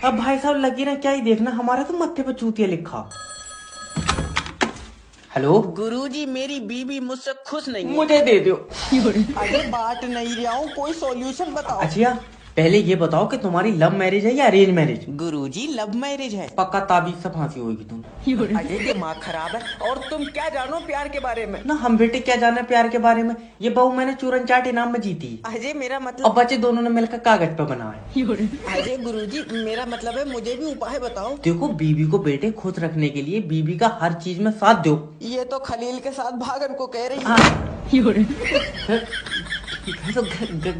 अब भाई साहब लगी ना क्या ही देखना, हमारे तो मत्थे पर चूतिया लिखा। हेलो गुरुजी, मेरी बीबी मुझसे खुश नहीं है। मुझे दे दो। अरे बांट नहीं रहा हूँ, कोई सॉल्यूशन बताओ। अच्छा पहले ये बताओ कि तुम्हारी लव मैरिज है या अरेंज मैरिज? गुरुजी, लव मैरिज है। पक्का ताबीज से फांसी होगी तुम। अजय दिमाग खराब है। और तुम क्या जानो प्यार के बारे में? ना हम बेटे क्या जाने प्यार के बारे में, ये बहू मैंने चूरन चाट इनाम में जीती। अजय मेरा और मतलब बच्चे दोनों ने मिलकर कागज पे बनाए। अजय गुरुजी, मेरा मतलब है मुझे भी उपाय बताओ। देखो बीवी को बेटे खुश रखने के लिए बीवी का हर चीज में साथ दो। ये तो खलील के साथ भागन को कह रही है। हाँ। तो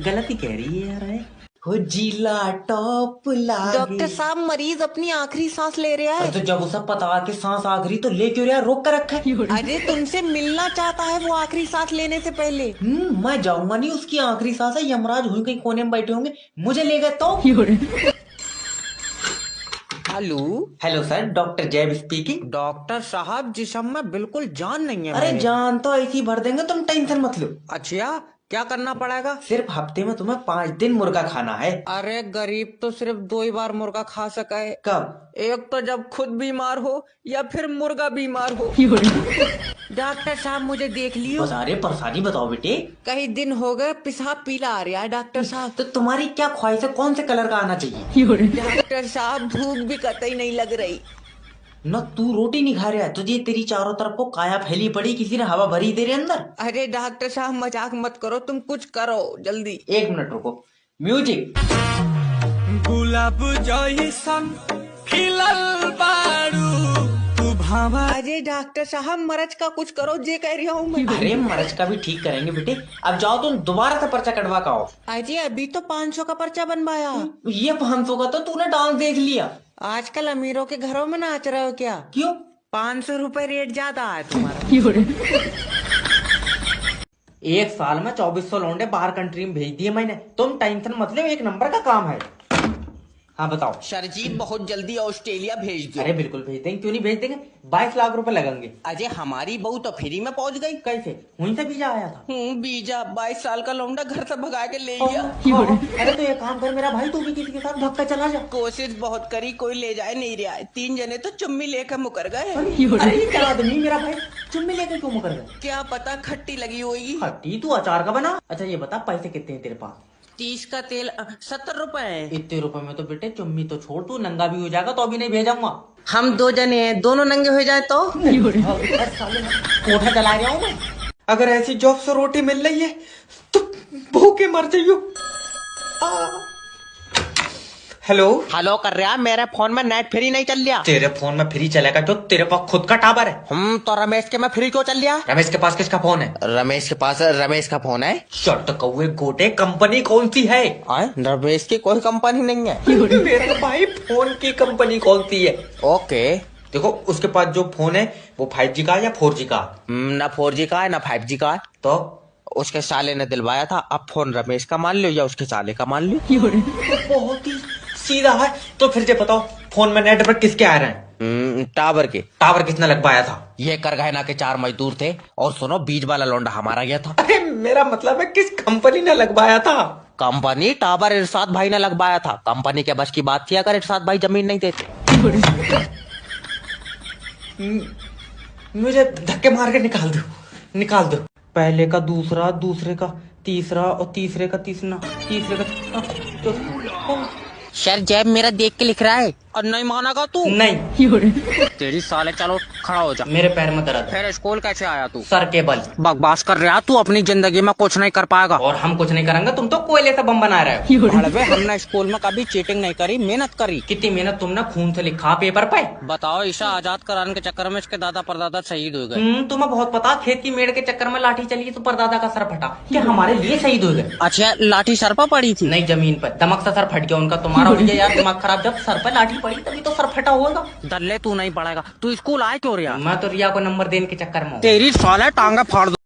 गलती कह रही है यार। हो जिला टॉप लागे। डॉक्टर साहब, मरीज अपनी आखिरी सांस ले रहा है। तो जब उसे पता कि सांस आखिरी तो ले क्यों रहा, रोक कर रखा है। अजय तुमसे मिलना चाहता है वो आखिरी सांस लेने से पहले। मैं जाऊंगा नहीं, उसकी आखिरी सांस है। यमराज हुई कहीं कोने में बैठे होंगे, मुझे ले गए तो। हेलो। हेलो सर, डॉक्टर जैब स्पीकिंग। डॉक्टर साहब, जिसम में बिल्कुल जान नहीं है। अरे मेरे। जान तो ऐसी भर देंगे, तुम टेंशन मत लो। अच्छा, क्या करना पड़ेगा? सिर्फ हफ्ते में तुम्हें 5 दिन मुर्गा खाना है। अरे गरीब तो सिर्फ 2 ही बार मुर्गा खा सका है। कब? एक तो जब खुद बीमार हो या फिर मुर्गा बीमार हो। डॉक्टर साहब, मुझे देख लियो। बस अरे परेशानी बताओ बेटे। कई दिन हो गए, पेशाब पीला आ रहा है डॉक्टर साहब। तो तुम्हारी क्या ख्वाहिश है, कौन से कलर का आना चाहिए? डॉक्टर साहब, भूख भी कतई नहीं लग रही। न तू रोटी नहीं खा रहा है, तुझे तेरी चारों तरफ को काया फैली पड़ी, किसी ने हवा भरी तेरे अंदर। अरे डॉक्टर साहब, मजाक मत करो, तुम कुछ करो जल्दी। 1 मिनट रुको, म्यूजिक। गुलाब जइसन खिलल बारू तू भावा। अरे डॉक्टर साहब, मरज का कुछ करो, जे कह रही हूँ मैं। अरे मरज का भी ठीक करेंगे बेटे। अब जाओ तुम दोबारा से पर्चा कटवा का आओ। अजय अभी तो 500 का पर्चा बनवाया। ये 500 का तो तूने डांस देख लिया। आजकल अमीरों के घरों में नाच रहे हो क्या? क्यों? 500 रुपए रेट ज्यादा है तुम्हारा। एक साल में 2400 लौंडे बाहर कंट्री में भेज दिए मैंने। तुम टेंशन मत लो, 1 नंबर का काम है। हाँ बताओ। सरजीत, बहुत जल्दी ऑस्ट्रेलिया भेज दो। अरे बिल्कुल भेज देंगे, क्यों नहीं भेज देंगे। 22 लाख रुपए लगेंगे। अजय, हमारी बहू तो फ्री में पहुंच गई। कैसे? वहीं से वीजा आया था। बीजा 22 साल का लौंडा घर से भगा के ले गया। अरे तो ये काम कर मेरा भाई, तू भी किसी के साथ भाग कर चला जा। कोशिश बहुत करी, कोई ले जाए नहीं रहा है। 3 जने तो चुम्मी लेकर मुकर गए। अरे ये क्या आदमी मेरा भाई, चुम्मी लेकर क्यों मुकर गए? क्या पता खट्टी लगी होगी। खट्टी तू अचार का बना। अच्छा ये बता, पैसे कितने हैं तेरे पास? 30 का तेल 70 रुपए है। इतने रुपए में तो बेटे चुम्मी तो छोड़, तू नंगा भी हो जाएगा तो अभी नहीं भेजूंगा। हम 2 जने हैं, दोनों नंगे हो जाए तो। कोठा चला रहा हूँ मैं। अगर ऐसी जॉब से रोटी मिल रही है तो भूखे मर जाइयो। हेलो। हेलो कर रहा, मेरे फोन में नेट फ्री नहीं चल रहा। तेरे फोन में फ्री चलेगा जो तेरे पास खुद का टावर है। तो रमेश के में फ्री क्यों चल रहा? रमेश के पास किसका फोन है? रमेश के पास रमेश का फोन है। शर्ट कौए गोटे, कंपनी कौन सी है? रमेश की कोई कंपनी नहीं है। मेरा भाई फोन की कंपनी कौन सी है? ओके। देखो उसके पास जो फोन है वो 5G का या 4G का? ना 4G का है ना 5G का है। तो उसके साले ने दिलवाया था। अब फोन रमेश का मान लो या उसके साले का मान लो। बहुत ही सीधा है। तो फिर ये बताओ, फोन में नेटवर्क किसके आ रहे हैं? टावर के। टावर किसने लगवाया था? ये कर गहना के 4 मजदूर थे। और सुनो, बीज वाला लौंडा हमारा गया था। अरे मेरा मतलब है किस कंपनी ने लगवाया था? कंपनी टावर इरशाद भाई ने लगवाया था। कंपनी के बस की बात थी अगर इरशाद भाई जमीन नहीं देते। मुझे धक्के मार के निकाल दो, निकाल दो। पहले का दूसरा, दूसरे का तीसरा और तीसरे का तीसरा, तीसरे का सर, जैब मेरा देख के लिख रहा है। और नहीं मानेगा तू? नहीं। तेरी साले, चलो खड़ा हो जा। मेरे पैर में दर्द है। फिर स्कूल कैसे आया तू? सर के बल। बकवास कर रहा, तू अपनी जिंदगी में कुछ नहीं कर पाएगा। और हम कुछ नहीं करेंगे, तुम तो कोयले से बम बना रहे हो। भड़वे, हमने स्कूल में कभी चीटिंग नहीं करी, मेहनत करी। कितनी मेहनत तुमने खून से लिखा पेपर पे। बताओ, ईशा आजाद कराने के चक्कर में इसके दादा परदादा शहीद हो गए। तुम्हें बहुत पता, खेत की मेड़ के चक्कर में लाठी चली तो परदादा का सर फटा, क्या हमारे लिए शहीद हो गए? अच्छा, लाठी सर पर पड़ी थी? नहीं, जमीन पर दमक से सर फट गया उनका। तुम्हारा हो गया यार दिमाग खराब, जब सर पर लाठी पड़ी तभी तो सर फटा होगा। दल्ले, तू नहीं पढ़ेगा। तू स्कूल आए क्यों रहा? मैं तो रिया को नंबर देने के चक्कर में हूँ। तेरी साले टांगे फाड़